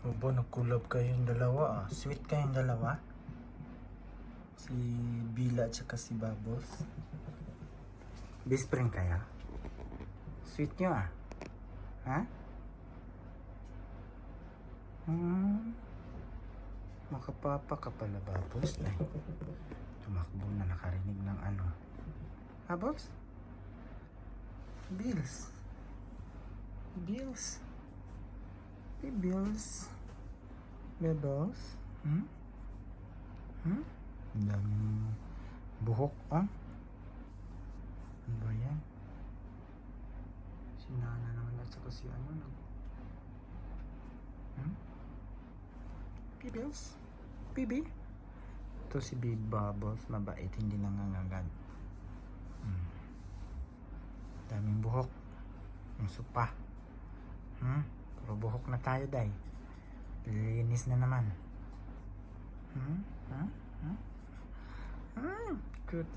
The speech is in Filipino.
Opo, nagkulab kayong dalawa ah. Sweet kayong dalawa. Si Bila at saka si Bubbles. Best friend kaya? Sweet nyo ah. Ha? Makapapa ka pala, Bubbles. Ay, tumakbo na, nakarinig ng ano. Bubbles? Bills. Bills. Hey, Bills. Bubbles? Ang daming buhok, ah. Ano ba yan? Si Nana naman at saka si ano, no? Bibbles? Bibi? Ito si Big Bubbles, mabait, hindi nangangagad. Daming buhok. Ang supa. Puro buhok na tayo, day. Linis na naman. Good.